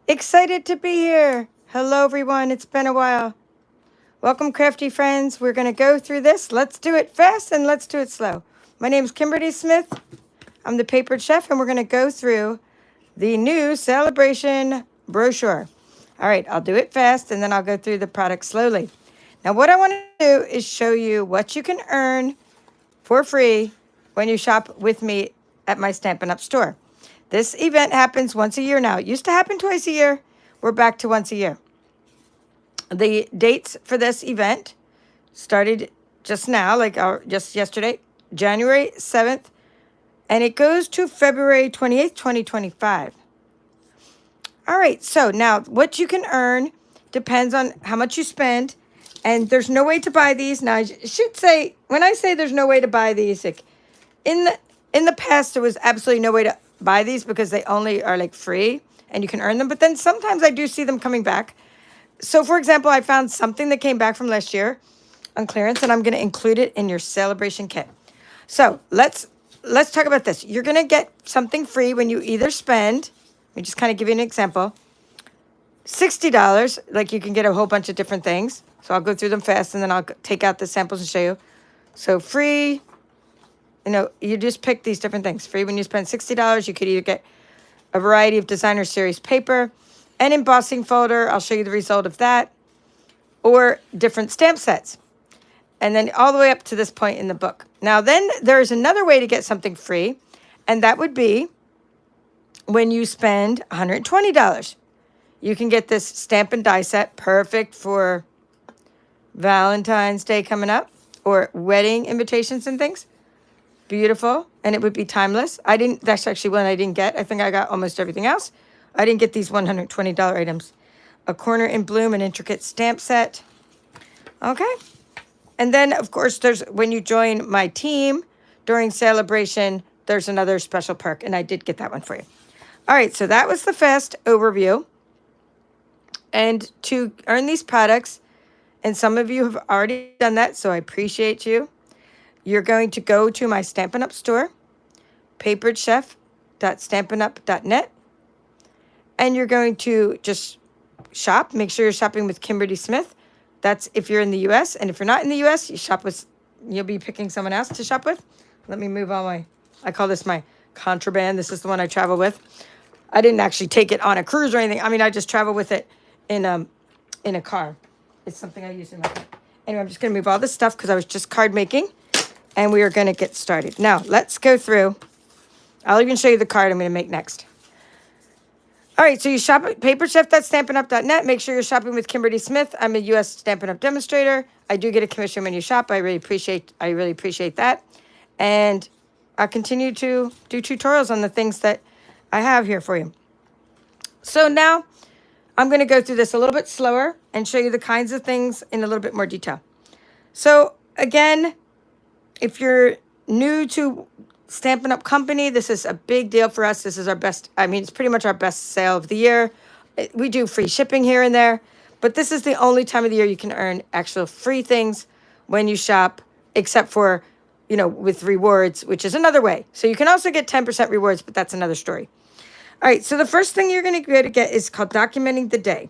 Excited to be here. Hello, everyone. It's been a while. Welcome, crafty friends. We're going to go through this. Let's do it fast and let's do it slow. My name is Kimberly Smith. I'm the papered chef, and we're going to go through the new Sale-A-Bration brochure. All right, I'll do it fast and then I'll go through the product slowly. Now, what I want to do is show you what you can earn for free when you shop with me at my Stampin' Up! Store. This event happens once a year now. It used to happen twice a year. We're back to once a year. The dates for this event started just now, just yesterday, January 7th, and it goes to February 28th, 2025. All right, so now what you can earn depends on how much you spend, and there's no way to buy these. Now, I should say, when I say there's no way to buy these, like in the past, there was absolutely no way to buy these because they only are like free and you can earn them. But then sometimes I do see them coming back. So, for example, I found something that came back from last year on clearance, and I'm going to include it in your Sale-A-Bration kit. So let's talk about this. You're going to get something free when you either spend, let me just kind of give you an example, $60, like you can get a whole bunch of different things. So I'll go through them fast, and then I'll take out the samples and show you. So free, you just pick these different things. Free when you spend $60, you could either get a variety of designer series paper, an embossing folder, I'll show you the result of that, or different stamp sets. And then all the way up to this point in the book. Now, then there's another way to get something free, and that would be when you spend $120. You can get this Stampin' die set, perfect for Valentine's Day coming up, or wedding invitations and things. Beautiful, and it would be timeless. That's actually one I didn't get. I think I got almost everything else. I didn't get these $120 items. A corner in bloom, an intricate stamp set. Okay. And then, of course, when you join my team during Sale-A-Bration, there's another special perk, and I did get that one for you. All right, so that was the fast overview. And to earn these products, and some of you have already done that, so I appreciate you. You're going to go to my Stampin' Up! Store, paperedchef.stampinup.net, and you're going to just shop. Make sure you're shopping with Kimberly Smith. That's if you're in the U.S. And if you're not in the U.S., you'll be picking someone else to shop with. Let me move all I call this my contraband. This is the one I travel with. I didn't actually take it on a cruise or anything. I mean, I just travel with it in a car. It's something I use in my car. Anyway, I'm just going to move all this stuff because I was just card making, and we are going to get started. Now, let's go through. I'll even show you the card I'm going to make next. All right, so you shop at paperchef.stampinup.net. Make sure you're shopping with Kimberly Smith. I'm a U.S. Stampin' Up! Demonstrator. I do get a commission when you shop. I really appreciate that. And I'll continue to do tutorials on the things that I have here for you. So now I'm going to go through this a little bit slower and show you the kinds of things in a little bit more detail. So again, if you're new to Stampin' Up! Company, this is a big deal for us. This is our best, it's pretty much our best sale of the year. We do free shipping here and there, but this is the only time of the year you can earn actual free things when you shop, except for, with rewards, which is another way. So you can also get 10% rewards, but that's another story. All right, so the first thing you're going to get is called Documenting the Day.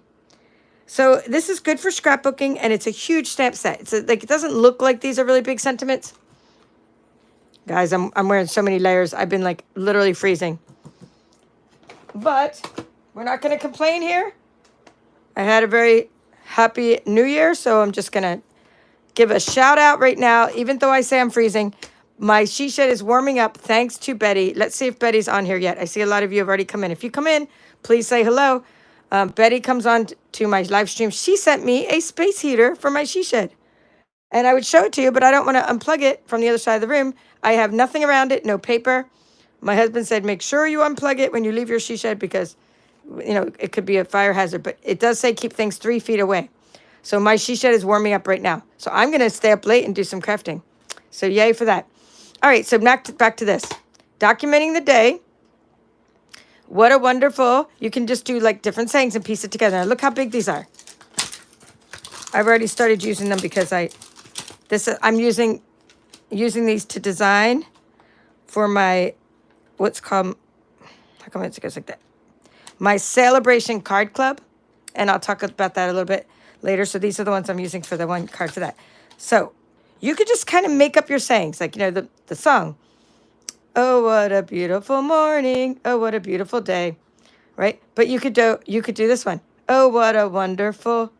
So this is good for scrapbooking, and it's a huge stamp set. It doesn't look like these are really big sentiments. Guys, I'm wearing so many layers. I've been literally freezing. But we're not going to complain here. I had a very happy New Year, so I'm just going to give a shout out right now. Even though I say I'm freezing, my she shed is warming up thanks to Betty. Let's see if Betty's on here yet. I see a lot of you have already come in. If you come in, please say hello. Betty comes on to my live stream. She sent me a space heater for my she shed. And I would show it to you, but I don't want to unplug it from the other side of the room. I have nothing around it, no paper. My husband said, make sure you unplug it when you leave your she shed because, it could be a fire hazard. But it does say keep things 3 feet away. So my she shed is warming up right now. So I'm going to stay up late and do some crafting. So yay for that. All right, so back to this. Documenting the day. What a wonderful, you can just do different sayings and piece it together. Now look how big these are. I've already started using them because I'm using these to design for my, how come it goes like that? my Sale-A-Bration card club, and I'll talk about that a little bit later. So these are the ones I'm using for the one card for that. So you could just kind of make up your sayings, like, the song. Oh, what a beautiful morning. Oh, what a beautiful day. Right? But you could do this one. Oh, what a wonderful,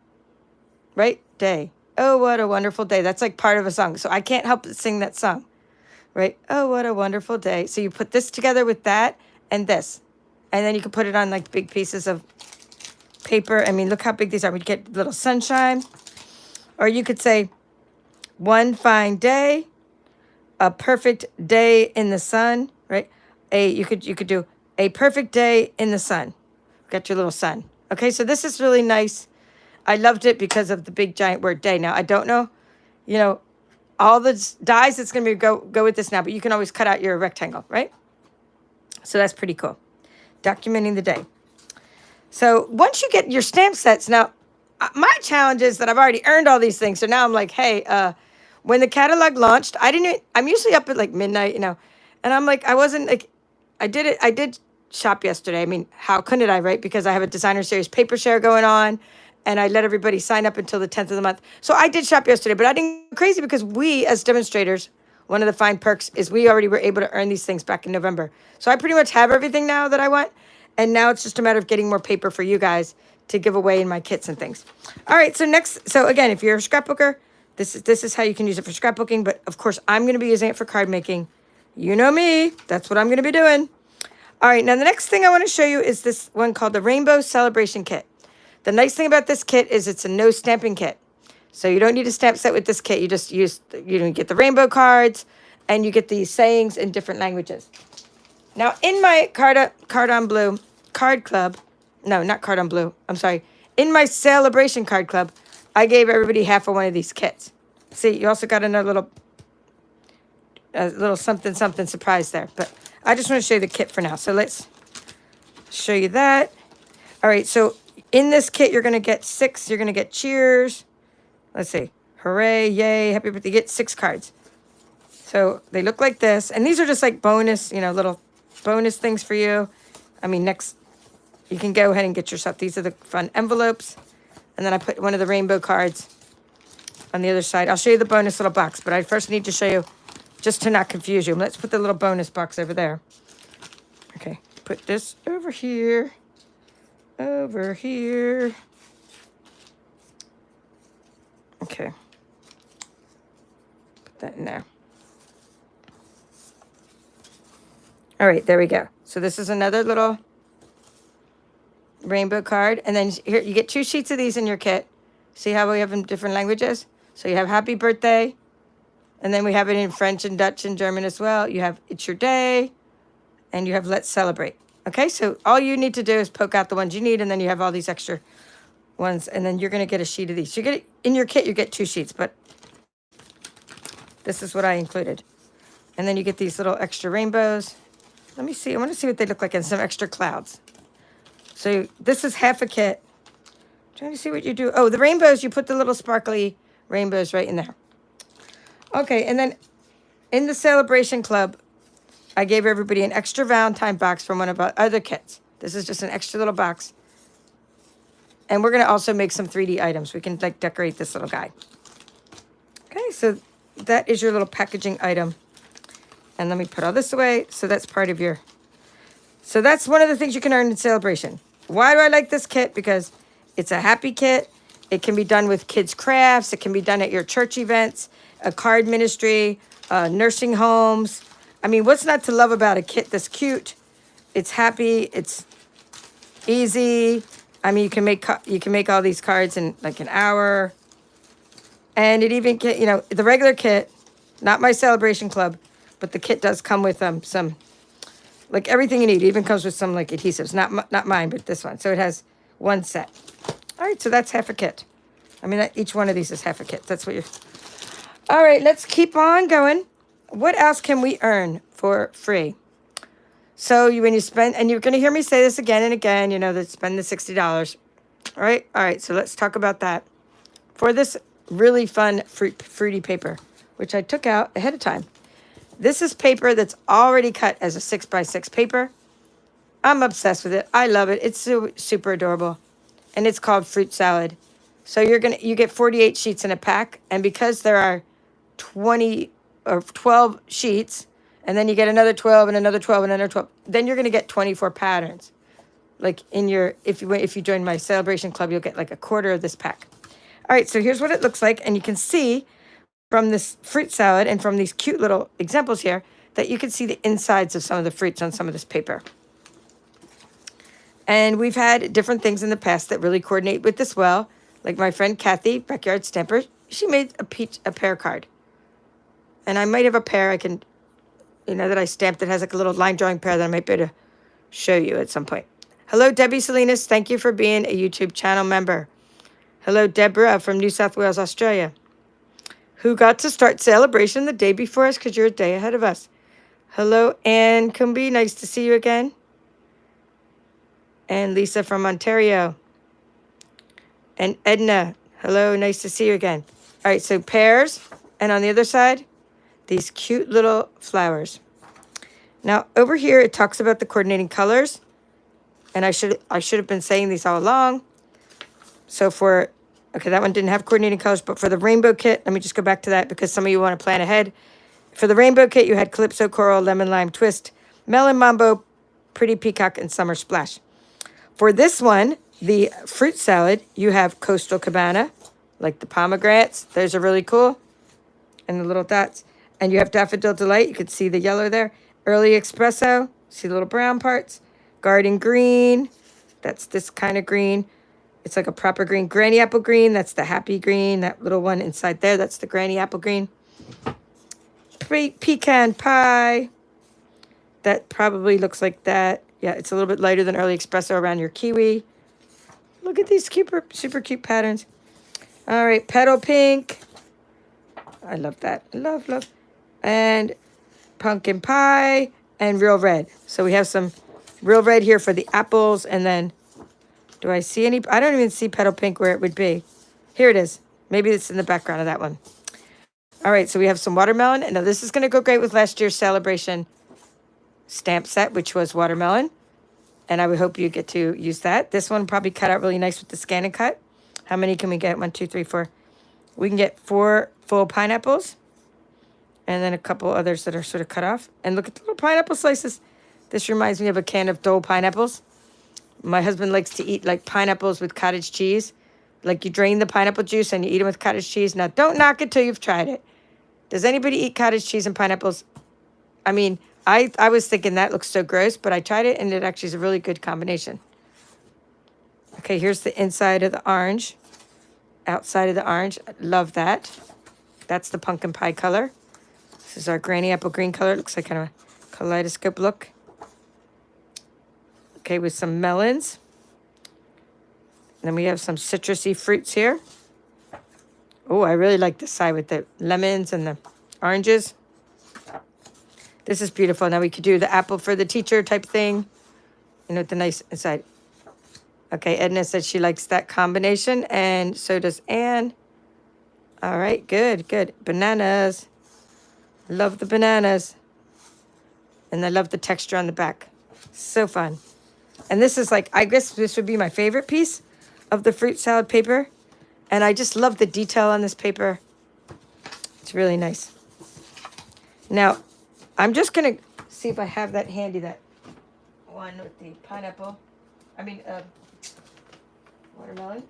right, day. Oh, what a wonderful day. That's like part of a song. So I can't help but sing that song. Right? Oh, what a wonderful day. So you put this together with that and this. And then you can put it on like big pieces of paper. I mean, look how big these are. We get little sunshine. Or you could say, one fine day, a perfect day in the sun, right? You could do a perfect day in the sun. Got your little sun. Okay, so this is really nice. I loved it because of the big giant word day. Now, I don't know, all the dies that's going to be go with this now, but you can always cut out your rectangle, right? So that's pretty cool. Documenting the day. So once you get your stamp sets, now my challenge is that I've already earned all these things. So now I'm like, hey, when the catalog launched, I'm usually up at like midnight, and I'm like, I did shop yesterday. I mean, how couldn't I, right? Because I have a designer series paper share going on, and I let everybody sign up until the 10th of the month. So I did shop yesterday, but I didn't go crazy because we, as demonstrators, one of the fine perks is we already were able to earn these things back in November. So I pretty much have everything now that I want. And now it's just a matter of getting more paper for you guys to give away in my kits and things. All right, so again, if you're a scrapbooker, this is how you can use it for scrapbooking. But of course, I'm going to be using it for card making. You know me. That's what I'm going to be doing. All right, now the next thing I want to show you is this one called the Rainbow Sale-A-Bration Kit. The nice thing about this kit is it's a no stamping kit. So you don't need a stamp set with this kit. You just get the rainbow cards, and you get these sayings in different languages. Now, in my Card Blue card club, no, not Card Blue, I'm sorry. In my Sale-A-Bration card club, I gave everybody half of one of these kits. See, you also got another little something surprise there. But I just want to show you the kit for now. So let's show you that. All right, so in this kit, you're going to get 6. You're going to get cheers. Let's see. Hooray, yay, happy birthday. You get 6 cards. So they look like this. And these are just like bonus, little bonus things for you. I mean, next, you can go ahead and get yourself. These are the fun envelopes. And then I put one of the rainbow cards on the other side. I'll show you the bonus little box, but I first need to show you, just to not confuse you. Let's put the little bonus box over there. Okay, put this over here. Over here. Okay. Put that in there. All right, there we go. So this is another little rainbow card. And then here you get 2 sheets of these in your kit. See how we have in different languages? So you have happy birthday. And then we have it in French and Dutch and German as well. You have it's your day. And you have let's celebrate. Okay, so all you need to do is poke out the ones you need. And then you have all these extra ones. And then you're going to get a sheet of these. So you get in your kit, you get 2 sheets. But this is what I included. And then you get these little extra rainbows. Let me see. I want to see what they look like and some extra clouds. So this is half a kit. I'm trying to see what you do. Oh, the rainbows, you put the little sparkly rainbows right in there. Okay, and then in the Sale-A-Bration Club, I gave everybody an extra Valentine box from one of our other kits. This is just an extra little box. And we're going to also make some 3D items. We can like decorate this little guy. Okay, so that is your little packaging item. And let me put all this away. So that's part of your... So that's one of the things you can earn in Sale-A-Bration. Why do I like this kit? Because it's a happy kit. It can be done with kids' crafts. It can be done at your church events, a card ministry, nursing homes. I mean, what's not to love about a kit this cute? It's happy. It's easy. I mean, you can make all these cards in like an hour. And it even get, the regular kit, not my Sale-A-Bration Club, but the kit does come with some, like everything you need. It even comes with some like adhesives, not mine, but this one. So it has one set. All right, so that's half a kit. I mean, each one of these is half a kit. That's what you're... All right, let's keep on going. What else can we earn for free? So when you spend, and you're going to hear me say this again and again, that spend the $60. All right, so let's talk about that. For this really fun fruity paper, which I took out ahead of time. This is paper that's already cut as a 6x6 paper. I'm obsessed with it. I love it. It's super adorable. And it's called Fruit Salad. So you get 48 sheets in a pack, and because there are 20 or 12 sheets, and then you get another 12 and another 12 and another 12, then you're going to get 24 patterns. Like in your if you join my Sale-A-Bration club, you'll get like a quarter of this pack. All right, so here's what it looks like, and you can see from this fruit salad and from these cute little examples here that you can see the insides of some of the fruits on some of this paper. And we've had different things in the past that really coordinate with this well. Like my friend Kathy, Backyard Stamper, she made a pear card. And I might have a pear I can, that I stamped that has like a little line drawing pear that I might be able to show you at some point. Hello, Debbie Salinas. Thank you for being a YouTube channel member. Hello, Deborah from New South Wales, Australia, who got to start Sale-A-Bration the day before us because you're a day ahead of us. Hello, Anne Cumby. Nice to see you again. And Lisa from Ontario. And Edna. Hello, nice to see you again. All right, so pears. And on the other side, these cute little flowers. Now, over here, it talks about the coordinating colors. And I should have been saying these all along. So okay, that one didn't have coordinating colors, but for the rainbow kit, let me just go back to that because some of you want to plan ahead. For the rainbow kit, you had Calypso Coral, Lemon Lime Twist, Melon Mambo, Pretty Peacock, and Summer Splash. For this one, the fruit salad, you have Coastal Cabana, like the pomegranates. Those are really cool. And the little dots. And you have Daffodil Delight. You can see the yellow there. Early Espresso. See the little brown parts. Garden Green. That's this kind of green. It's like a proper green. Granny Apple Green. That's the happy green. That little one inside there. That's the Granny Apple Green. Pecan Pie. That probably looks like that. Yeah, it's a little bit lighter than Early Espresso around your kiwi. Look at these super cute patterns. All right, Petal Pink. I love that. Love. And Pumpkin Pie and Real Red. So we have some Real Red here for the apples. And then, do I see any? I don't even see Petal Pink where it would be. Here it is. Maybe it's in the background of that one. All right, so we have some watermelon. And now this is going to go great with last year's Sale-A-Bration stamp set, which was watermelon. And I would hope you get to use that. This one probably cut out really nice with the scan and cut. How many can we get? 1, 2, 3, 4. We can get 4 full pineapples. And then a couple others that are sort of cut off. And look at the little pineapple slices. This reminds me of a can of Dole pineapples. My husband likes to eat like pineapples with cottage cheese. Like you drain the pineapple juice and you eat them with cottage cheese. Now, don't knock it till you've tried it. Does anybody eat cottage cheese and pineapples? I mean, I was thinking that looks so gross, but I tried it, and it actually is a really good combination. Okay, here's the inside of the orange. Outside of the orange. Love that. That's the pumpkin pie color. This is our Granny Apple Green color. It looks like kind of a kaleidoscope look. Okay, with some melons. And then we have some citrusy fruits here. Oh, I really like this side with the lemons and the oranges. This is beautiful. Now we could do the apple for the teacher type thing. With the nice inside. Okay, Edna said she likes that combination, and so does Anne. All right, good. Bananas. Love the bananas. And I love the texture on the back. So fun. And this is like, I guess this would be my favorite piece of the fruit salad paper. And I just love the detail on this paper. It's really nice. Now, I'm just going to see if I have that handy, that one with the pineapple. Watermelon.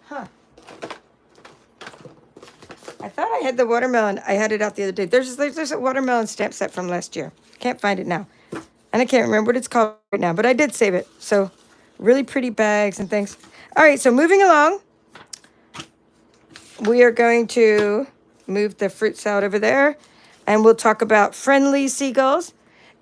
Huh. I thought I had the watermelon. I had it out the other day. There's a watermelon stamp set from last year. Can't find it now. And I can't remember what it's called right now, but I did save it. So really pretty bags and things. All right, so moving along. We are going to move the fruit salad over there, and we'll talk about friendly seagulls.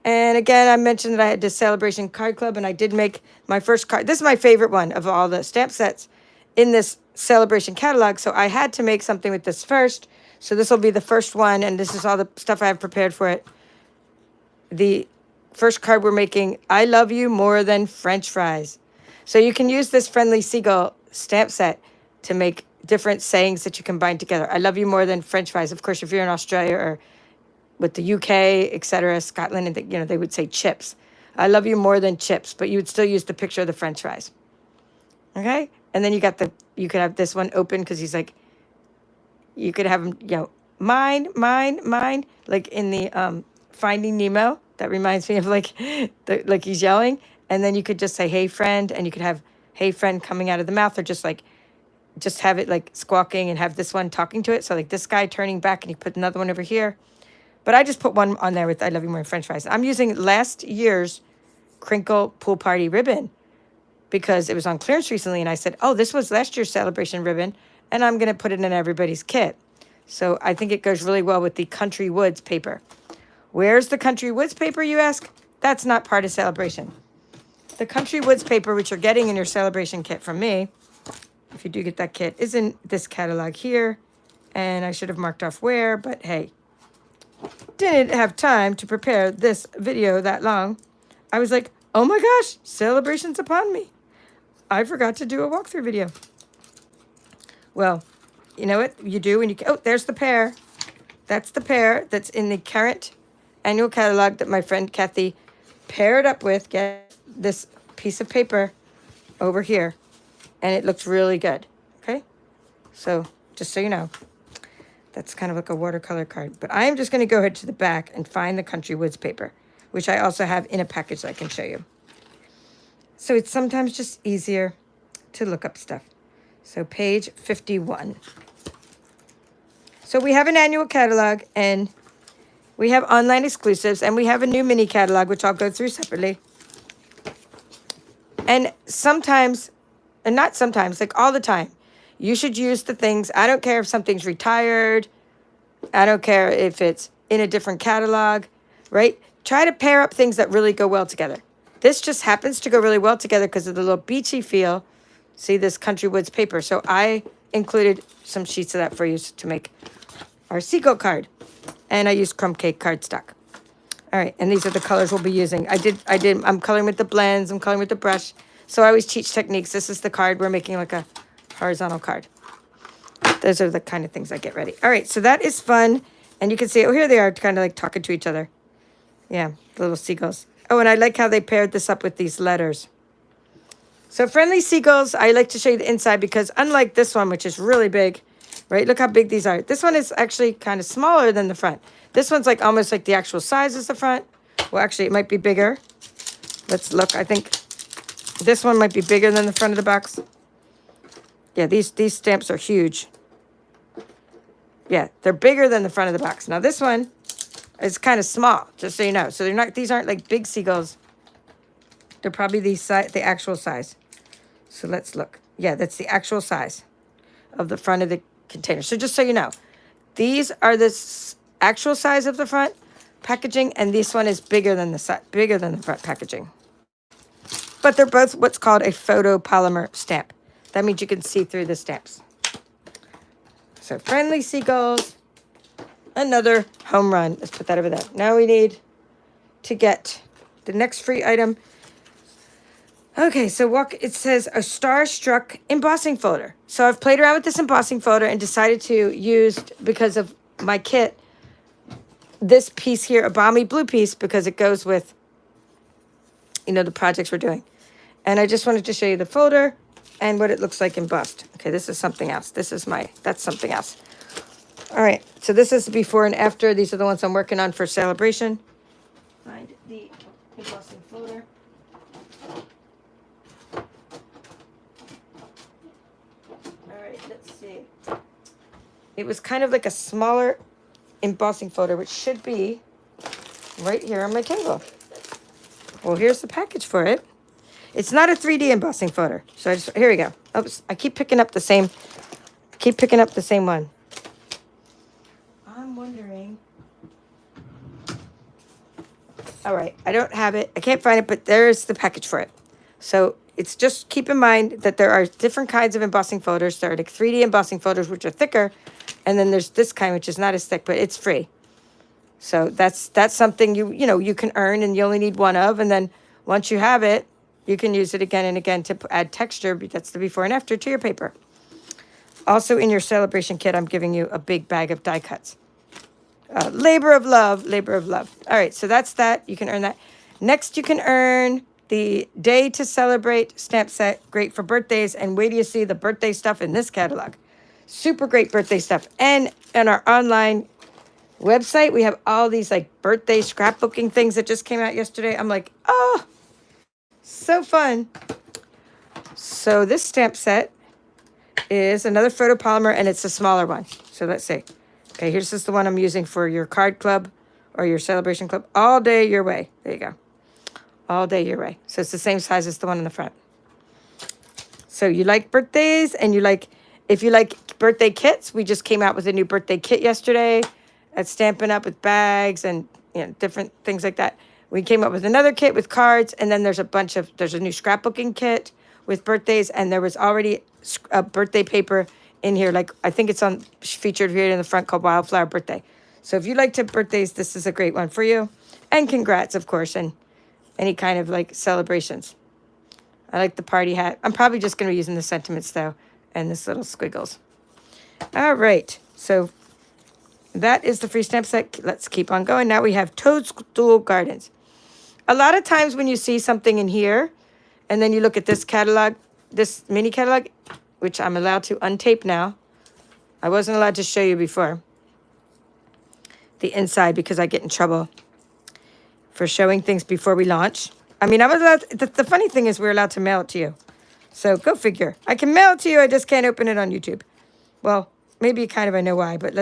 And again, I mentioned that I had the Sale-A-Bration card club, and I did make my first card. This is my favorite one of all the stamp sets in this Sale-A-Bration catalog, so I had to make something with this first. So this will be the first one, and this is all the stuff I have prepared for it. The first card we're making, I love you more than French fries. So you can use this friendly seagull stamp set to make different sayings that you combine together. I love you more than French fries. Of course, if you're in Australia or with the UK, etc., Scotland, and they would say chips. I love you more than chips, but you would still use the picture of the French fries. Okay, and then you could have this one open because he's like, you could have him, mine, mine, mine, like in the Finding Nemo. That reminds me of like he's yelling, and then you could just say, "Hey friend," and you could have "Hey friend" coming out of the mouth, or just have it like squawking, and have this one talking to it. So like this guy turning back, and you put another one over here. But I just put one on there with "I love you more than French fries." I'm using last year's Crinkle Pool Party ribbon because it was on clearance recently, and I said, "Oh, this was last year's Sale-A-Bration ribbon, and I'm gonna put it in everybody's kit." So I think it goes really well with the Country Woods paper. Where's the Country Woods paper, you ask? That's not part of Sale-A-Bration. The Country Woods paper, which you're getting in your Sale-A-Bration kit from me, if you do get that kit, is in this catalog here. And I should have marked off where, but hey, didn't have time to prepare this video that long. I was like, oh my gosh, Sale-A-Bration's upon me. I forgot to do a walkthrough video. Well, you know what you do when you... Oh, there's the pair. That's the pair that's in the current annual catalog that my friend Kathy paired up with. Get this piece of paper over here, and it looks really good. Okay, so just so you know, that's kind of like a watercolor card. But I am just going to go ahead to the back and find the Country Woods paper, which I also have in a package that I can show you. So it's sometimes just easier to look up stuff. So page 51. So we have an annual catalog, and we have online exclusives, and we have a new mini catalog, which I'll go through separately. And sometimes, and not sometimes, like all the time, you should use the things. I don't care if something's retired. I don't care if it's in a different catalog, right? Try to pair up things that really go well together. This just happens to go really well together because of the little beachy feel. See this Country Woods paper. So I included some sheets of that for you to make our seagull card. And I used crumb cake cardstock. All right, and these are the colors we'll be using. I'm coloring with the blends. I'm coloring with the brush. So I always teach techniques. This is the card. We're making like a horizontal card. Those are the kind of things I get ready. All right, so that is fun. And you can see, oh, here they are kind of like talking to each other. Yeah, the little seagulls. Oh, and I like how they paired this up with these letters. So friendly seagulls, I like to show you the inside because unlike this one, which is really big, right? Look how big these are. This one is actually kind of smaller than the front. This one's like almost like the actual size as the front. Well, actually, it might be bigger. Let's look. I think this one might be bigger than the front of the box. Yeah, these stamps are huge. Yeah, they're bigger than the front of the box. Now this one is kind of small, just so you know. So they're not. These aren't like big seagulls. They're probably the actual size. So let's look. Yeah, that's the actual size of the front of the container. So just so you know, these are the actual size of the front packaging, and this one is bigger than the front packaging. But they're both what's called a photopolymer stamp. That means you can see through the stamps. So friendly seagulls, another home run. Let's put that over there. Now we need to get the next free item. Okay, so it says a Starstruck embossing folder. So I've played around with this embossing folder and decided to use, because of my kit, this piece here, a balmy blue piece, because it goes with, the projects we're doing. And I just wanted to show you the folder and what it looks like embossed. Okay, this is something else. That's something else. All right, so this is the before and after. These are the ones I'm working on for Sale-A-Bration. Find the embossing folder. Let's see. It was kind of like a smaller embossing folder, which should be right here on my table. Well, here's the package for it. It's not a 3D embossing folder. So here we go. Oops, I keep picking up the same one. I'm wondering. All right, I don't have it. I can't find it, but there's the package for it. So it's just keep in mind that there are different kinds of embossing folders. There are like 3D embossing folders, which are thicker. And then there's this kind, which is not as thick, but it's free. So that's something you can earn, and you only need one of. And then once you have it, you can use it again and again to add texture. That's the before and after to your paper. Also in your Sale-A-Bration kit, I'm giving you a big bag of die cuts. Labor of love, labor of love. All right, so that's that. You can earn that. Next, you can earn the Day to Celebrate stamp set. Great for birthdays. And wait till you see the birthday stuff in this catalog. Super great birthday stuff. And on our online website, we have all these like birthday scrapbooking things that just came out yesterday. I'm like, oh, so fun. So this stamp set is another photopolymer, and it's a smaller one. So let's see. Okay, here's just the one I'm using for your card club or your Sale-A-Bration club. All day your way. There you go. All day your way. So it's the same size as the one in the front. So you like birthdays, and if you like birthday kits, we just came out with a new birthday kit yesterday at Stampin' Up! With bags and different things like that. We came up with another kit with cards, and then there's a new scrapbooking kit with birthdays, and there was already a birthday paper in here, like I think it's featured here in the front, called Wildflower Birthday. So if you like to birthdays, this is a great one for you. And congrats, of course, and any kind of like celebrations. I like the party hat. I'm probably just going to be using the sentiments though, and this little squiggles. All right, so that is the free stamp set. Let's keep on going. Now we have Toadstool Gardens. A lot of times when you see something in here, and then you look at this catalog, this mini catalog, which I'm allowed to untape now. I wasn't allowed to show you before. The inside, because I get in trouble for showing things before we launch. I mean, I was allowed, the funny thing is we're allowed to mail it to you. So go figure. I can mail it to you, I just can't open it on YouTube. Well, maybe kind of I know why, but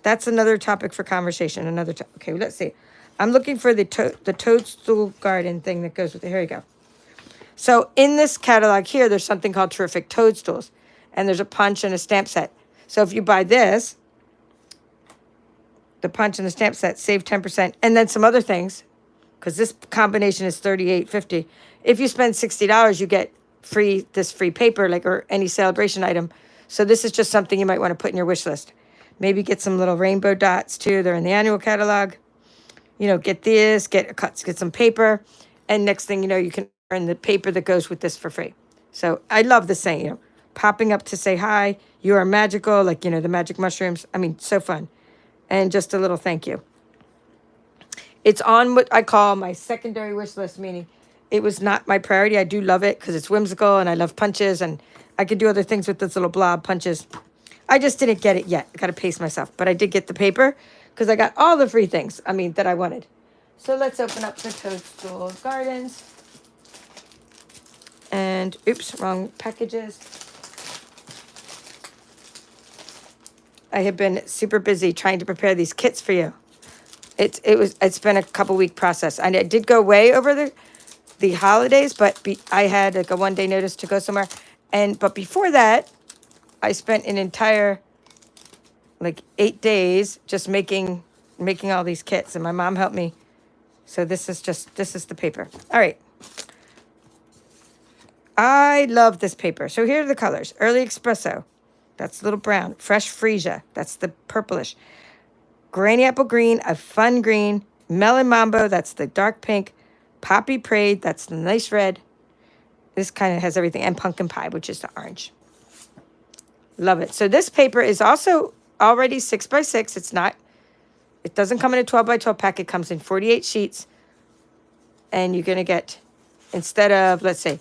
that's another topic for conversation. Okay, let's see. I'm looking for the Toadstool Garden thing that goes with it. Here you go. So in this catalog here, there's something called Terrific Toadstools. And there's a punch and a stamp set. So if you buy this, the punch and the stamp set, save 10%. And then some other things, because this combination is $38.50. If you spend $60, you get this free paper, or any Sale-A-Bration item. So this is just something you might want to put in your wish list. Maybe get some little rainbow dots too. They're in the annual catalog. Get this, get some paper. And next thing you know, you can earn the paper that goes with this for free. So I love the saying, popping up to say hi, you are magical, the magic mushrooms. I mean, so fun. And just a little thank you. It's on what I call my secondary wish list, meaning it was not my priority. I do love it because it's whimsical and I love punches and I could do other things with this little blob punches. I just didn't get it yet. I got to pace myself. But I did get the paper because I got all the free things, that I wanted. So let's open up the Toadstool Gardens. And, oops, wrong packages. I have been super busy trying to prepare these kits for you. It's been a couple-week process. I did go away over the holidays, but I had a one-day notice to go somewhere. But before that, I spent an entire 8 days just making all these kits, and my mom helped me. So this is the paper. All right. I love this paper. So here are the colors. Early Espresso. That's a little brown. Fresh Freesia. That's the purplish. Granny Apple Green, a fun green. Melon Mambo. That's the dark pink. Poppy Parade. That's the nice red. This kind of has everything. And Pumpkin Pie, which is the orange. Love it. So this paper is also already 6x6. It doesn't come in a 12x12 pack. It comes in 48 sheets. And you're going to get, instead of, let's say,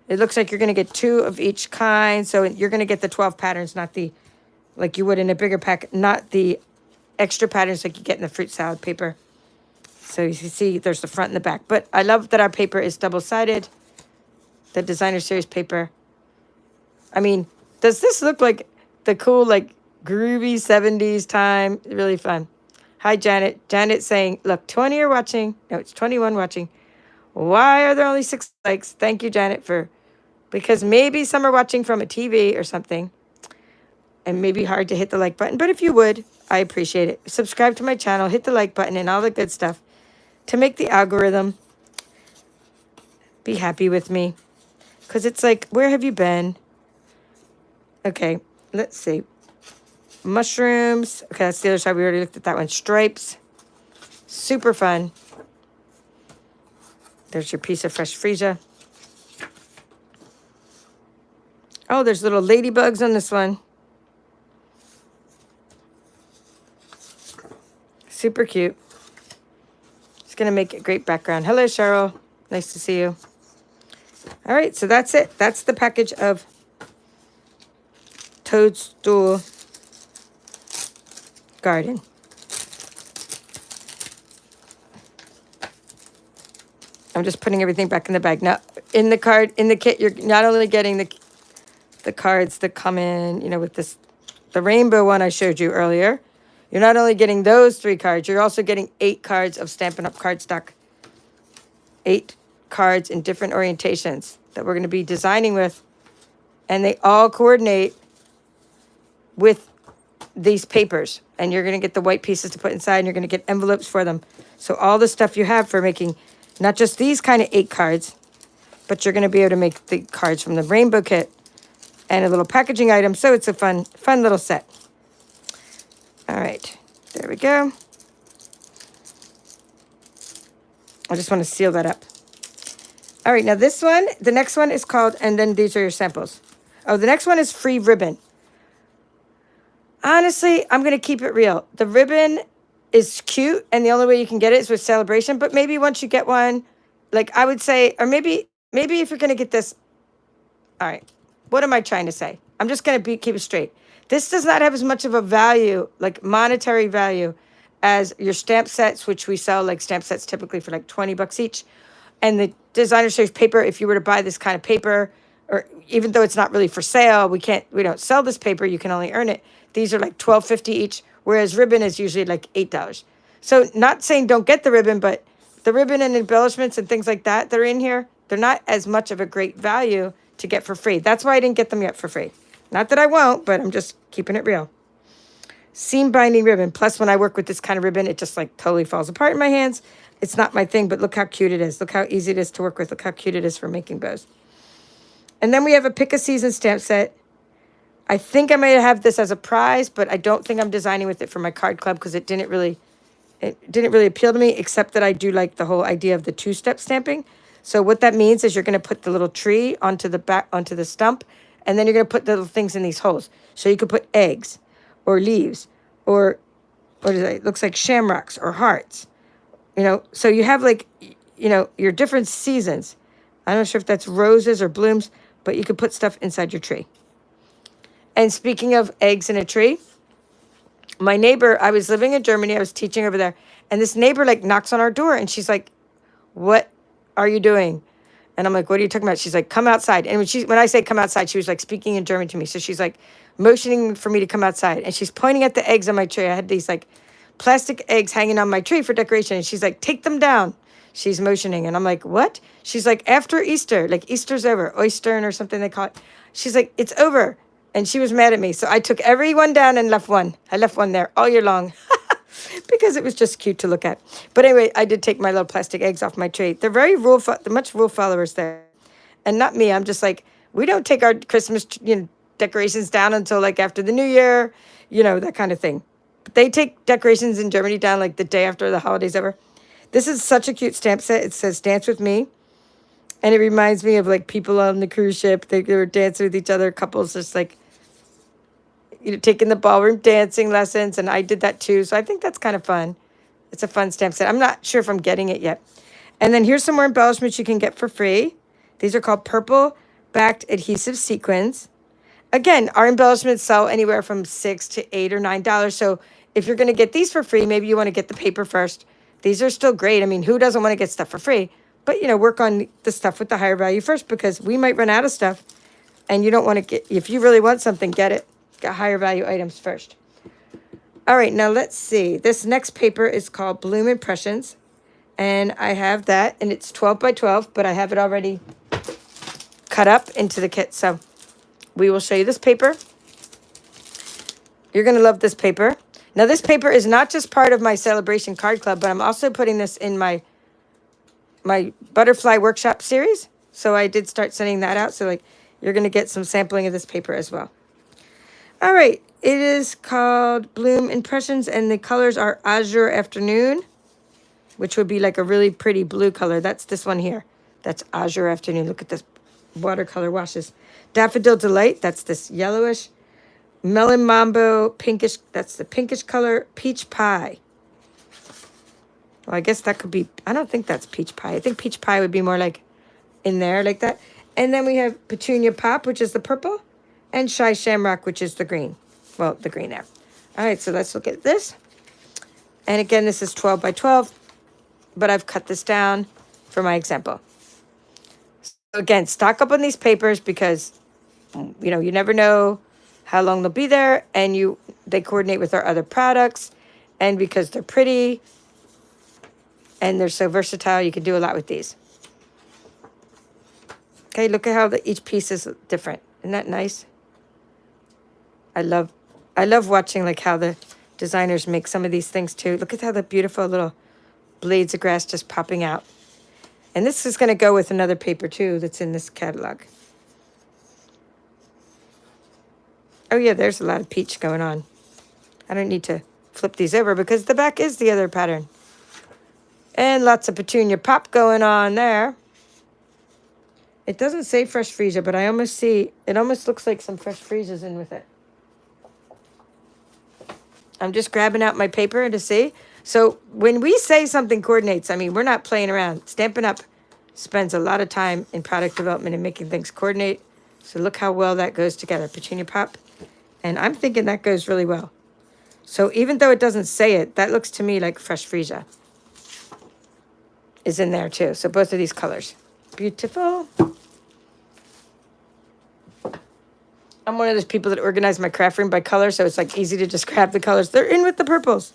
it looks like you're going to get 2 of each kind. So you're going to get the 12 patterns, not the, like you would in a bigger pack, not the extra patterns like you get in the fruit salad paper. So you can see there's the front and the back. But I love that our paper is double-sided. The designer series paper. I mean, does this look like the cool, groovy 70s time? Really fun. Hi, Janet. Janet saying, look, 20 are watching. No, it's 21 watching. Why are there only 6 likes? Thank you, Janet, because maybe some are watching from a TV or something. And maybe hard to hit the like button. But if you would, I appreciate it. Subscribe to my channel, hit the like button and all the good stuff to make the algorithm be happy with me. Because it's like, where have you been? Okay, let's see. Mushrooms. Okay, that's the other side. We already looked at that one. Stripes. Super fun. There's your piece of Fresh Freesia. Oh, there's little ladybugs on this one. Super cute. It's going to make a great background. Hello, Cheryl. Nice to see you. All right, so that's it. That's the package of Toadstool Garden. I'm just putting everything back in the bag. Now, in the kit, you're not only getting the cards that come in, you know, with this, the rainbow one I showed you earlier. You're not only getting those 3 cards, you're also getting 8 cards of Stampin' Up! Cardstock. 8 cards in different orientations that we're going to be designing with. And they all coordinate with these papers. And you're going to get the white pieces to put inside, and you're going to get envelopes for them. So all the stuff you have for making not just these kind of 8 cards, but you're going to be able to make the cards from the rainbow kit and a little packaging item. So it's a fun little set. All right, there we go. I just want to seal that up. All right, now this one, the next one is called, and then these are your samples. Oh, the next one is free ribbon. Honestly, I'm going to keep it real. The ribbon is cute, and the only way you can get it is with Sale-A-Bration. But maybe once you get one, like I would say, or maybe if you're going to get this. All right, what am I trying to say? I'm just going to keep it straight. This does not have as much of a value, like monetary value, as your stamp sets, which we sell like stamp sets typically for like $20 each. And the designer series paper, if you were to buy this kind of paper, or even though it's not really for sale, we don't sell this paper, you can only earn it. These are like $12.50 each, whereas ribbon is usually like $8. So not saying don't get the ribbon, but the ribbon and embellishments and things like that are in here, they're not as much of a great value to get for free. That's why I didn't get them yet for free. Not that I won't, but I'm just keeping it real. Seam binding ribbon. Plus, when I work with this kind of ribbon, it just like totally falls apart in my hands. It's not my thing, but look how cute it is. Look how easy it is to work with. Look how cute it is for making bows. And then we have a pick a season stamp set. I think I might have this as a prize, but I don't think I'm designing with it for my card club because it didn't really appeal to me, except that I do like the whole idea of the 2-step stamping. So what that means is you're going to put the little tree onto the stump, and then you're going to put the little things in these holes. So you could put eggs or leaves or what is it? It looks like shamrocks or hearts. You know, so you have like, you know, your different seasons. I'm not sure if that's roses or blooms, but you could put stuff inside your tree. And speaking of eggs in a tree, my neighbor, I was living in Germany, I was teaching over there, and this neighbor like knocks on our door and she's like, "What are you doing?" And I'm like, "What are you talking about?" She's like, "Come outside." And when I say come outside, she was like speaking in German to me. So she's like motioning for me to come outside. And she's pointing at the eggs on my tree. I had these like plastic eggs hanging on my tree for decoration. And she's like, "Take them down." She's motioning. And I'm like, "What?" She's like, "After Easter, like Easter's over, Oystern or something they call it." She's like, "It's over." And she was mad at me. So I took every one down and left one. I left one there all year long because it was just cute to look at. But anyway, I did take my little plastic eggs off my tree. They're very much rule followers there. And not me. I'm just like, we don't take our Christmas decorations down until like after the New Year, that kind of thing. But they take decorations in Germany down like the day after the holidays ever. This is such a cute stamp set. It says Dance With Me. And it reminds me of like people on the cruise ship. They were dancing with each other, couples just like, taking the ballroom dancing lessons. And I did that too. So I think that's kind of fun. It's a fun stamp set. I'm not sure if I'm getting it yet. And then here's some more embellishments you can get for free. These are called purple backed adhesive sequins. Again, our embellishments sell anywhere from $6 to $8 or $9. So if you're going to get these for free, maybe you want to get the paper first. These are still great. I mean, who doesn't want to get stuff for free? But, work on the stuff with the higher value first because we might run out of stuff. And you don't want to get, if you really want something, get it. Get higher value items first. All right, now let's see. This next paper is called Bloom Impressions. And I have that, and it's 12 by 12, but I have it already cut up into the kit. So we will show you this paper. You're going to love this paper. Now, this paper is not just part of my Sale-A-Bration card club, but I'm also putting this in my butterfly workshop series. So I did start sending that out. So you're going to get some sampling of this paper as well. All right. It is called Bloom Impressions, and the colors are Azure Afternoon, which would be like a really pretty blue color. That's this one here. That's Azure Afternoon. Look at this watercolor washes. Daffodil Delight. That's this yellowish. Melon Mambo, pinkish. That's the pinkish color. Peach Pie. Well, I guess that could be, I don't think that's peach pie. I think peach pie would be more like in there like that. And then we have Petunia Pop, which is the purple, and Shy Shamrock, which is the green. Well, the green there. All right, so let's look at this. And again, this is 12 by 12, but I've cut this down for my example. So again, stock up on these papers because, you know, you never know how long they'll be there, and they coordinate with our other products, and because they're pretty and they're so versatile, you can do a lot with these. Okay, look at how each piece is different. Isn't that nice? I love watching like how the designers make some of these things too. Look at how the beautiful little blades of grass just popping out. And this is going to go with another paper too that's in this catalog. Oh yeah, there's a lot of peach going on. I don't need to flip these over because the back is the other pattern. And lots of Petunia Pop going on there. It doesn't say fresh freesia, but I almost see, it almost looks like some fresh freesias in with it. I'm just grabbing out my paper to see. So when we say something coordinates, I mean, we're not playing around. Stampin' Up! Spends a lot of time in product development and making things coordinate. So look how well that goes together, Petunia Pop. And I'm thinking that goes really well. So even though it doesn't say it, that looks to me like fresh freesia is in there too. So both of these colors. Beautiful. I'm one of those people that organize my craft room by color, so it's like easy to just grab the colors. They're in with the purples.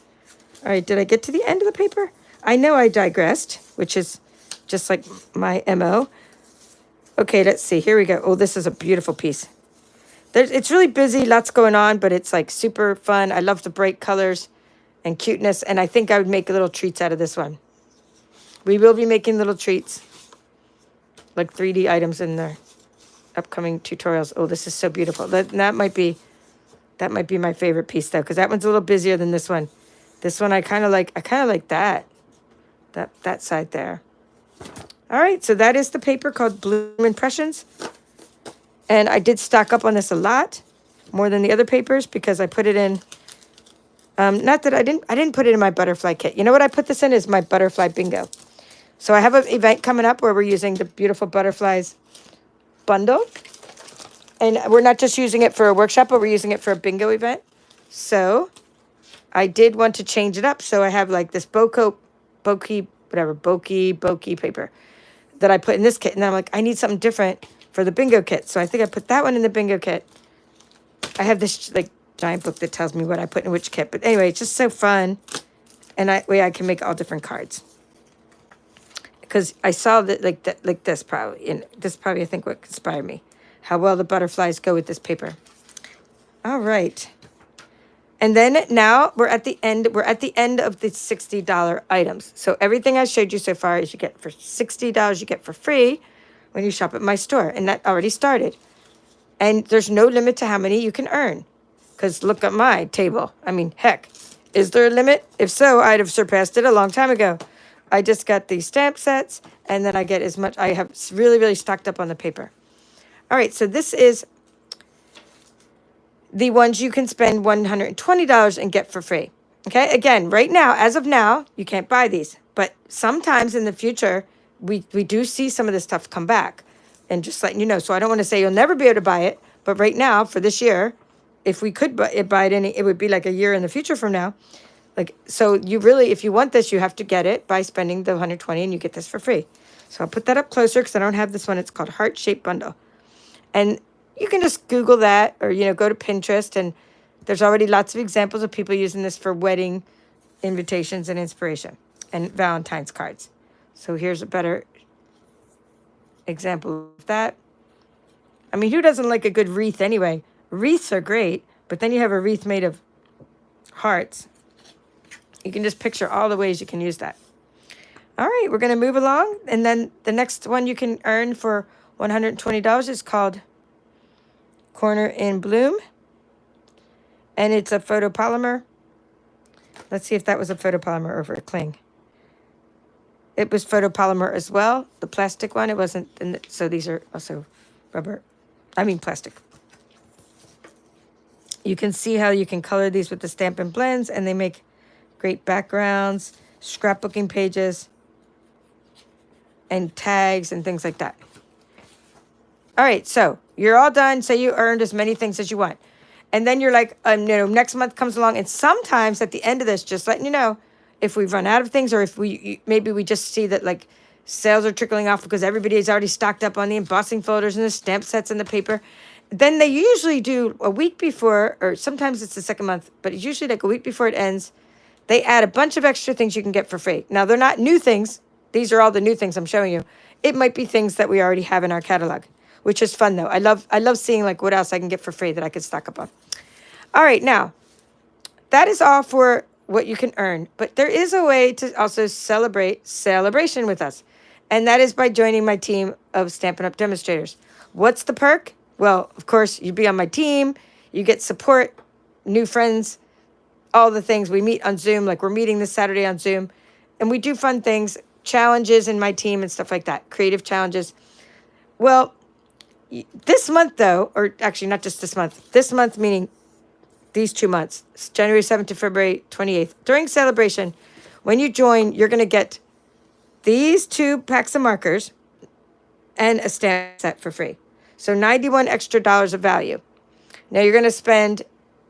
All right, did I get to the end of the paper? I know I digressed, which is just like my MO. Okay, let's see. Here we go. Oh, this is a beautiful piece. It's really busy, lots going on, but it's like super fun. I love the bright colors and cuteness, and I think I would make little treats out of this one. We will be making little treats, like 3D items in there. Upcoming tutorials. Oh, this is so beautiful. That might be my favorite piece though, because that one's a little busier than this one. This one I kind of like that side there. All right, so that is the paper called Bloom Impressions, and I did stock up on this a lot more than the other papers because I put it in. Not that I didn't put it in my butterfly kit. You know what I put this in is my butterfly bingo. So I have an event coming up where we're using the beautiful butterflies bundle, and we're not just using it for a workshop, but we're using it for a bingo event. So I did want to change it up, so I have like this bokeh paper that I put in this kit, and then I'm like, I need something different for the bingo kit, so I think I put that one in the bingo kit. I have this like giant book that tells me what I put in which kit, but anyway, it's just so fun, and I can make all different cards. Because I saw that like this probably, and this probably I think what inspired me, how well the butterflies go with this paper. All right, and then now we're at the end. We're at the end of the $60 items. So everything I showed you so far is you get for $60. You get for free when you shop at my store, and that already started. And there's no limit to how many you can earn. Because look at my table. I mean, heck, is there a limit? If so, I'd have surpassed it a long time ago. I just got these stamp sets, and then I get as much. I have really, really stocked up on the paper. All right, so this is the ones you can spend $120 and get for free. Okay, again, right now, as of now, you can't buy these. But sometimes in the future, we do see some of this stuff come back. And just letting you know. So I don't want to say you'll never be able to buy it. But right now, for this year, if we could buy it it would be like a year in the future from now. Like, so you really, if you want this, you have to get it by spending the $120, and you get this for free. So I'll put that up closer because I don't have this one. It's called Heart Shaped Bundle. And you can just Google that, or, you know, go to Pinterest, and there's already lots of examples of people using this for wedding invitations and inspiration and Valentine's cards. So here's a better example of that. I mean, who doesn't like a good wreath anyway? Wreaths are great, but then you have a wreath made of hearts. You can just picture all the ways you can use that. All right, we're going to move along. And then the next one you can earn for $120 is called Corner in Bloom. And it's a photopolymer. Let's see if that was a photopolymer over a cling. It was photopolymer as well. The plastic one, it wasn't. So these are also plastic. You can see how you can color these with the Stampin' blends, and they make great backgrounds. scrapbooking pages, and tags and things like that. All right, so you're all done. Say you earned as many things as you want. And then you're like, next month comes along. And sometimes at the end of this, just letting you know, if we've run out of things or if maybe we just see that like sales are trickling off because everybody's already stocked up on the embossing folders and the stamp sets and the paper. Then they usually do a week before, or sometimes it's the second month, but it's usually like a week before it ends. They add a bunch of extra things you can get for free. Now, they're not new things. These are all the new things I'm showing you. It might be things that we already have in our catalog, which is fun, though. I love seeing, like, what else I can get for free that I could stock up on. All right, now, that is all for what you can earn. But there is a way to also celebrate Sale-A-Bration with us, and that is by joining my team of Stampin' Up! Demonstrators. What's the perk? Well, of course, you'd be on my team. You get support, new friends, all the things. We meet on Zoom, like we're meeting this Saturday on Zoom. And we do fun things, challenges in my team and stuff like that, creative challenges. Well, this month, though, or actually not just this month meaning these 2 months, January 7th to February 28th, during Sale-A-Bration, when you join, you're going to get these 2 packs of markers and a stamp set for free. So $91 extra of value. Now you're going to spend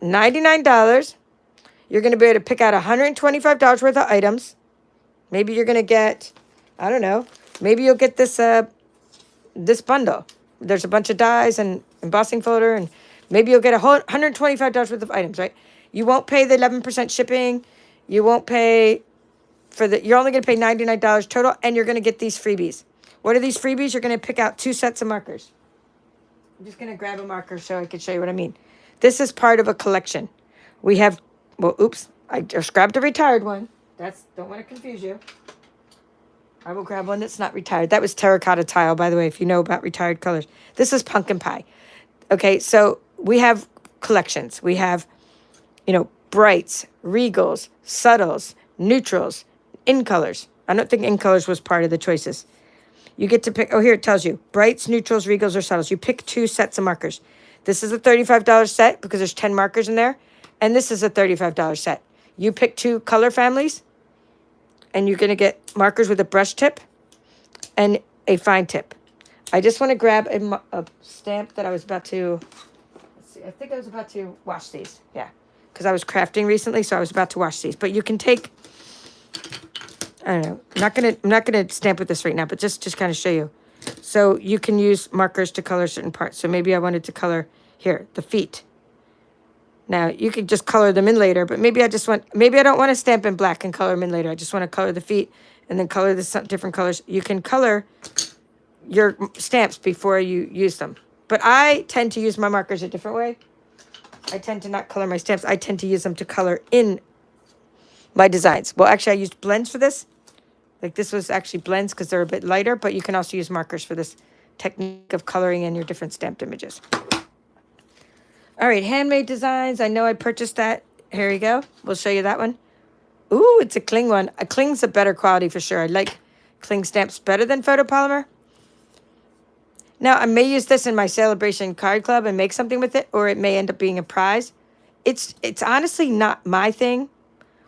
$99. You're going to be able to pick out $125 worth of items. Maybe you're going to get, I don't know, maybe you'll get this this bundle. There's a bunch of dies and embossing folder, and maybe you'll get a whole $125 worth of items, right? You won't pay the 11% shipping. You won't pay for you're only going to pay $99 total, and you're going to get these freebies. What are these freebies? You're going to pick out 2 sets of markers. I'm just going to grab a marker so I can show you what I mean. This is part of a collection. We have, well, oops, I just grabbed a retired one. Don't want to confuse you. I will grab one that's not retired. That was terracotta tile, by the way, if you know about retired colors. This is pumpkin pie. Okay, so we have collections. We have, brights, regals, subtles, neutrals, in colors. I don't think in colors was part of the choices. You get to pick, here it tells you, brights, neutrals, regals, or subtles. You pick 2 sets of markers. This is a $35 set because there's 10 markers in there. And this is a $35 set. You pick 2 color families, and you're going to get markers with a brush tip and a fine tip. I just want to grab a stamp that I was about to, let's see, I think I was about to wash these. Yeah, because I was crafting recently, so I was about to wash these. But you can take, I don't know, I'm not gonna stamp with this right now, but just kind of show you. So you can use markers to color certain parts. So maybe I wanted to color here, the feet. Now you could just color them in later, but maybe I don't want to stamp in black and color them in later. I just want to color the feet and then color the different colors. You can color your stamps before you use them. But I tend to use my markers a different way. I tend to not color my stamps. I tend to use them to color in my designs. Well, actually, I used blends for this. Like this was actually blends because they're a bit lighter, but you can also use markers for this technique of coloring in your different stamped images. All right, handmade designs. I know I purchased that. Here you go. We'll show you that one. Ooh, it's a cling one. A cling's a better quality for sure. I like cling stamps better than photopolymer. Now, I may use this in my Sale-A-Bration card club and make something with it, or it may end up being a prize. It's honestly not my thing,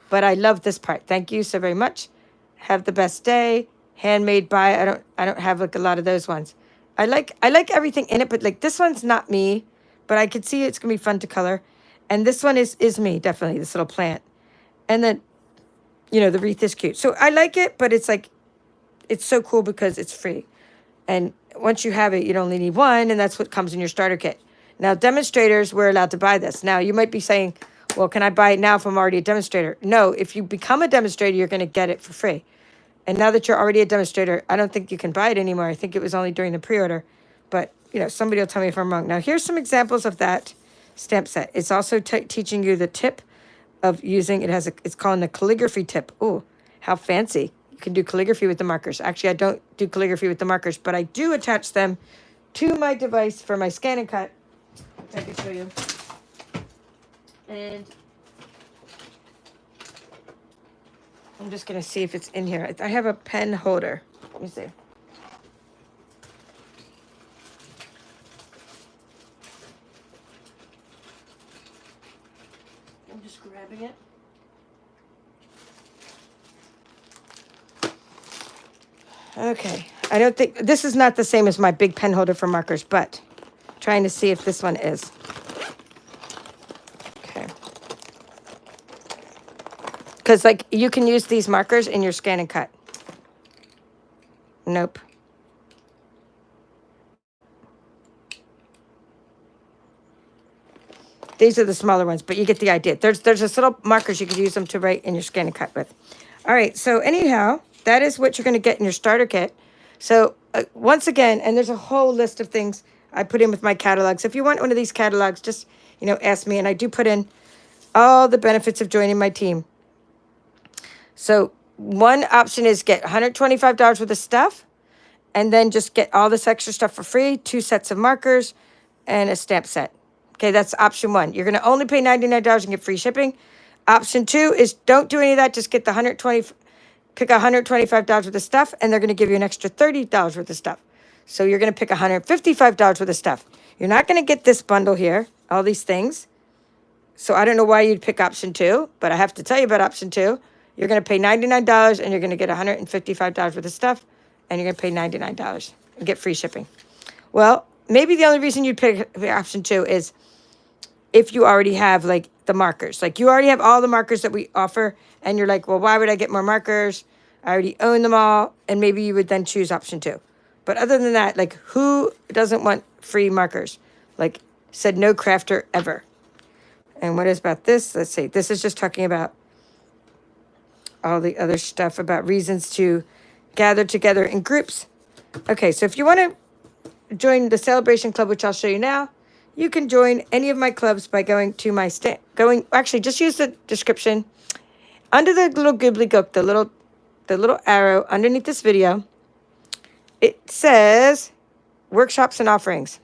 but I love this part. Thank you so very much. Have the best day. Handmade by. I don't have like a lot of those ones. I like everything in it, but like this one's not me, but I could see it's gonna be fun to color. And this one is me, definitely, this little plant. And then, the wreath is cute. So I like it, but it's like, it's so cool because it's free. And once you have it, you only need one, and that's what comes in your starter kit. Now, demonstrators, we're allowed to buy this. Now, you might be saying, well, can I buy it now if I'm already a demonstrator? No, if you become a demonstrator, you're going to get it for free. And now that you're already a demonstrator, I don't think you can buy it anymore. I think it was only during the pre-order. But, somebody will tell me if I'm wrong. Now, here's some examples of that stamp set. It's also teaching you the tip of using, it's called the calligraphy tip. Oh, how fancy. You can do calligraphy with the markers. Actually, I don't do calligraphy with the markers, but I do attach them to my device for my scan and cut, which I can show you. And I'm just going to see if it's in here. I have a pen holder. Let me see. I'm just grabbing it. Okay. I don't think, this is not the same as my big pen holder for markers, but trying to see if this one is. Okay. Because, like, you can use these markers in your scan and cut. Nope. These are the smaller ones, but you get the idea. There's just little markers you could use them to write in your scan and cut with. All right, so anyhow, that is what you're going to get in your starter kit. So once again, and there's a whole list of things I put in with my catalogs. If you want one of these catalogs, just, ask me. And I do put in all the benefits of joining my team. So one option is get $125 worth of stuff, and then just get all this extra stuff for free, 2 sets of markers, and a stamp set. Okay, that's option 1. You're going to only pay $99 and get free shipping. Option 2 is don't do any of that. Just get the pick $125 worth of stuff, and they're going to give you an extra $30 worth of stuff. So you're going to pick $155 worth of stuff. You're not going to get this bundle here, all these things. So I don't know why you'd pick option 2, but I have to tell you about option 2. You're going to pay $99, and you're going to get $155 worth of stuff, and you're going to pay $99 and get free shipping. Well, maybe the only reason you'd pick option 2 is if you already have, like, the markers. Like, you already have all the markers that we offer, and you're like, well, why would I get more markers? I already own them all, and maybe you would then choose option 2. But other than that, like, who doesn't want free markers? Like, said no crafter ever. And what is about this? Let's see. This is just talking about all the other stuff about reasons to gather together in groups. Okay, so if you want to join the Sale-A-Bration Club, which I'll show you now, you can join any of my clubs by going to my actually, just use the description. Under the little gobbledygook, the little arrow underneath this video, it says workshops and offerings.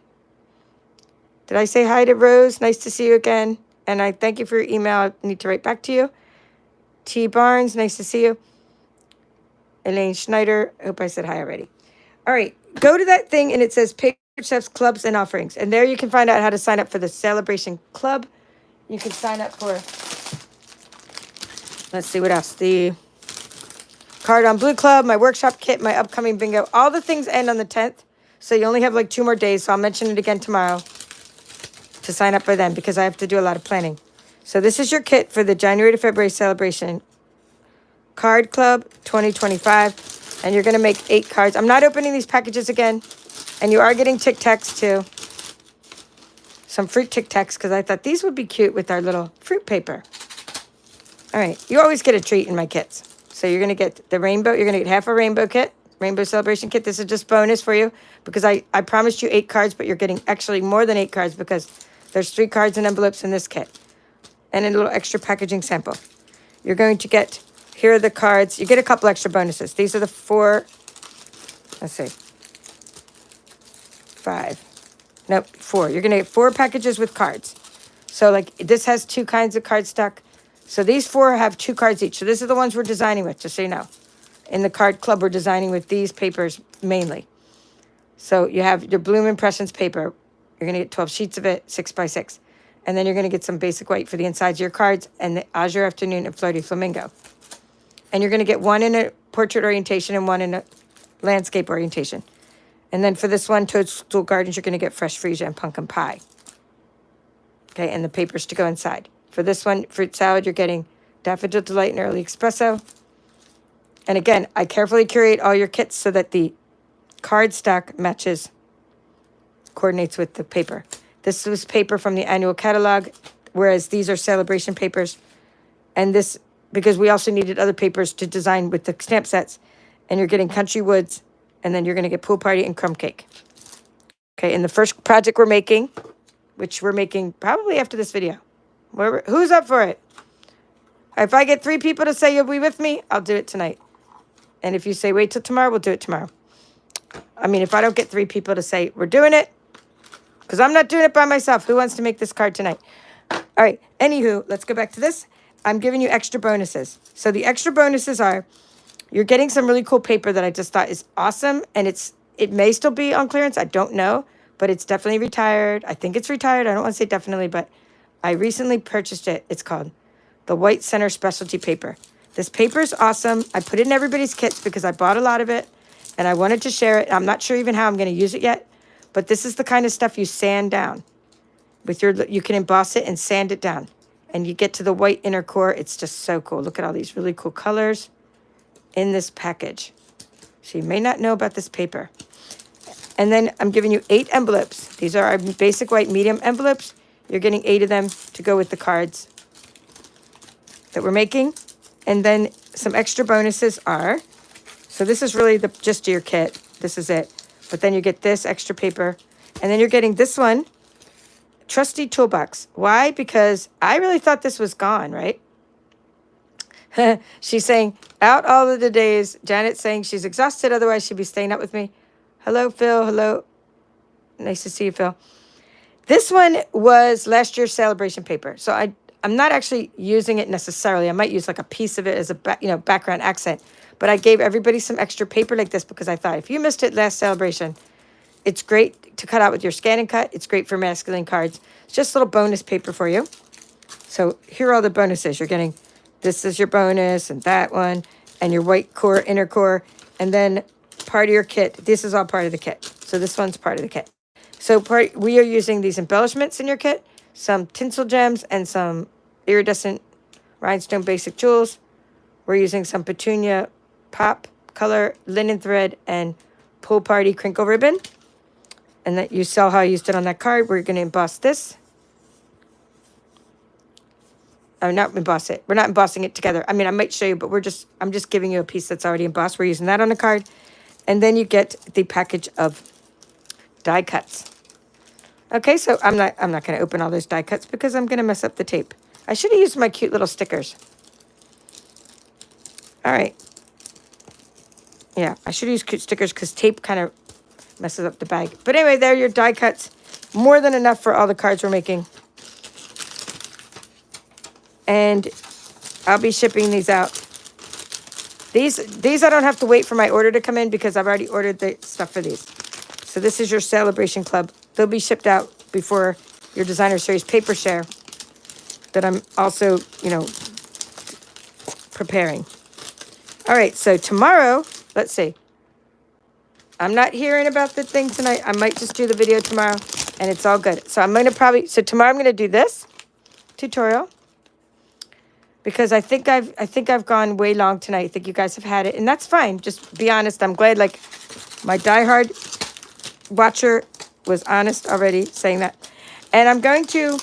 Did I say hi to Rose? Nice to see you again. And I thank you for your email. I need to write back to you. T. Barnes, nice to see you. Elaine Schneider, I hope I said hi already. All right, go to that thing, and it says Paper Chefs Clubs and Offerings. And there you can find out how to sign up for the Sale-A-Bration Club. You can sign up for, let's see what else. The Card on Blue Club, my workshop kit, my upcoming bingo. All the things end on the 10th. So you only have like 2 more days. So I'll mention it again tomorrow to sign up for them because I have to do a lot of planning. So this is your kit for the January to February Sale-A-Bration Card Club 2025. And you're going to make 8 cards. I'm not opening these packages again. And you are getting Tic Tacs too. Some fruit Tic Tacs because I thought these would be cute with our little fruit paper. All right. You always get a treat in my kits. So you're going to get the rainbow. You're going to get half a rainbow kit. Rainbow Celebration kit. This is just bonus for you because I promised you 8 cards, but you're getting actually more than 8 cards because there's 3 cards and envelopes in this kit. And a little extra packaging sample. You're going to get, here are the cards. You get a couple extra bonuses. These are the 4, let's see, 5. Nope, 4. You're going to get 4 packages with cards. So, like, this has 2 kinds of cardstock. So these 4 have 2 cards each. So these are the ones we're designing with, just so you know. In the card club, we're designing with these papers mainly. So you have your Bloom Impressions paper. You're going to get 12 sheets of it, 6 by 6. And then you're going to get some basic white for the insides of your cards and the Azure Afternoon and Flirty Flamingo. And you're going to get 1 in a portrait orientation and 1 in a landscape orientation. And then for this one, Toadstool Gardens, you're going to get Fresh Freesia and Pumpkin Pie. Okay, and the papers to go inside. For this one, Fruit Salad, you're getting Daffodil Delight and Early Espresso. And again, I carefully curate all your kits so that the cardstock coordinates with the paper. This was paper from the annual catalog, whereas these are Sale-A-Bration papers. And this, because we also needed other papers to design with the stamp sets. And you're getting Country Woods, and then you're going to get Pool Party and Crumb Cake. Okay, and the first project we're making, which we're making probably after this video. Who's up for it? If I get 3 people to say you'll be with me, I'll do it tonight. And if you say wait till tomorrow, we'll do it tomorrow. I mean, if I don't get 3 people to say we're doing it, because I'm not doing it by myself. Who wants to make this card tonight? All right. Anywho, let's go back to this. I'm giving you extra bonuses. So the extra bonuses are, you're getting some really cool paper that I just thought is awesome. And it may still be on clearance. I don't know. But it's definitely retired. I think it's retired. I don't want to say definitely, but I recently purchased it. It's called the White Center Specialty Paper. This paper is awesome. I put it in everybody's kits because I bought a lot of it. And I wanted to share it. I'm not sure even how I'm going to use it yet, but this is the kind of stuff you sand down. You can emboss it and sand it down. And you get to the white inner core. It's just so cool. Look at all these really cool colors in this package. So you may not know about this paper. And then I'm giving you 8 envelopes. These are our basic white medium envelopes. You're getting 8 of them to go with the cards that we're making. And then some extra bonuses are, so this is really the gist of your kit. This is it. But then you get this extra paper. And then you're getting this one, trusty toolbox. Why? Because I really thought this was gone, right? She's saying, out all of the days. Janet's saying she's exhausted, otherwise she'd be staying up with me. Hello, Phil. Hello. Nice to see you, Phil. This one was last year's Sale-A-Bration paper. So I'm not actually using it necessarily. I might use like a piece of it as a background accent. But I gave everybody some extra paper like this because I thought if you missed it last Sale-A-Bration, it's great to cut out with your scan and cut. It's great for masculine cards. It's just a little bonus paper for you. So here are all the bonuses. You're getting, this is your bonus and that one and your white core, inner core, and then part of your kit. This is all part of the kit. So this one's part of the kit. So we are using these embellishments in your kit, some tinsel gems and some iridescent rhinestone basic jewels. We're using some petunia pop color, linen thread, and pool party crinkle ribbon. And that you saw how I used it on that card. We're going to emboss this. Oh, not emboss it. We're not embossing it together. I mean, I might show you, but I'm just giving you a piece that's already embossed. We're using that on the card. And then you get the package of die cuts. Okay, so I'm not going to open all those die cuts because I'm going to mess up the tape. I should have used my cute little stickers. All right. Yeah, I should use cute stickers because tape kind of messes up the bag. But anyway, there are your die cuts. More than enough for all the cards we're making. And I'll be shipping these out. These I don't have to wait for my order to come in because I've already ordered the stuff for these. So this is your Sale-A-Bration Club. They'll be shipped out before your Designer Series paper share that I'm also, preparing. All right, so tomorrow, let's see. I'm not hearing about the thing tonight. I might just do the video tomorrow, and it's all good. So tomorrow I'm going to do this tutorial because I think I've gone way long tonight. I think you guys have had it, and that's fine. Just be honest. I'm glad, like, my diehard watcher was honest already saying that. And I'm going to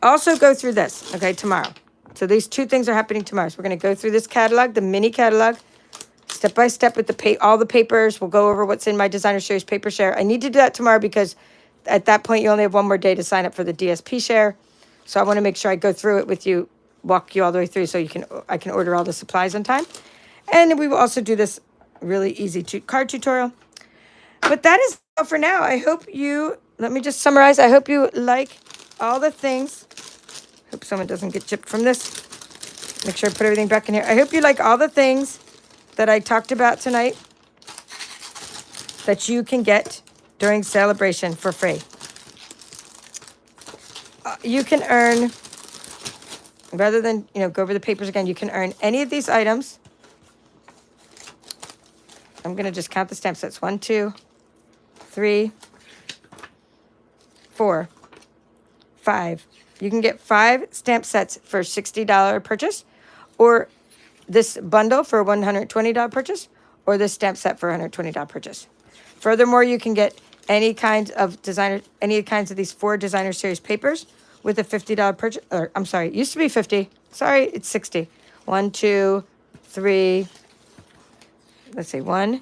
also go through this, okay, tomorrow. So these 2 things are happening tomorrow. So we're going to go through this catalog, the mini catalog, step by step with all the papers. We'll go over what's in my Designer Series paper share. I need to do that tomorrow because at that point, you only have 1 more day to sign up for the DSP share. So I want to make sure I go through it with you, walk you all the way through so I can order all the supplies on time. And we will also do this really easy card tutorial. But that is all for now. Let me just summarize. I hope you like all the things. Hope someone doesn't get chipped from this. Make sure I put everything back in here. I hope you like all the things that I talked about tonight that you can get during Sale-A-Bration for free. You can earn, rather than, go over the papers again, you can earn any of these items. I'm going to just count the stamp sets. 1, 2, 3, 4, 5. You can get 5 stamp sets for $60 purchase, or this bundle for a $120 purchase, or this stamp set for a $120 purchase. Furthermore, you can get any kinds of these 4 Designer Series papers with a $50 purchase. Or I'm sorry, it used to be 50. Sorry, it's 60. 1, 2, 3. Let's see, 1.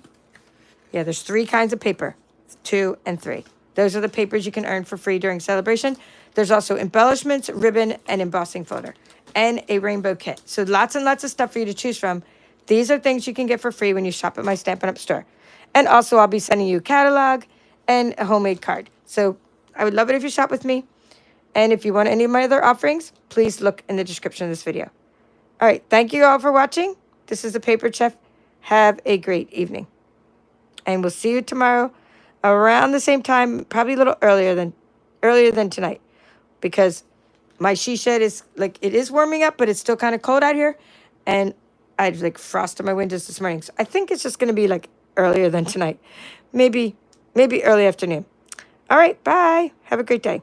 Yeah, there's 3 kinds of paper, 2 and 3. Those are the papers you can earn for free during Sale-A-Bration. There's also embellishments, ribbon, and embossing folder, and a rainbow kit. So lots and lots of stuff for you to choose from. These are things you can get for free when you shop at my Stampin' Up! Store. And also, I'll be sending you a catalog and a homemade card. So I would love it if you shop with me. And if you want any of my other offerings, please look in the description of this video. All right, thank you all for watching. This is the Paper Chef. Have a great evening. And we'll see you tomorrow around the same time, probably a little earlier than tonight, because my she shed is it is warming up, but it's still kind of cold out here, and I had like frost on my windows this morning. So I think it's just going to be like earlier than tonight. Maybe early afternoon. All right, bye. Have a great day.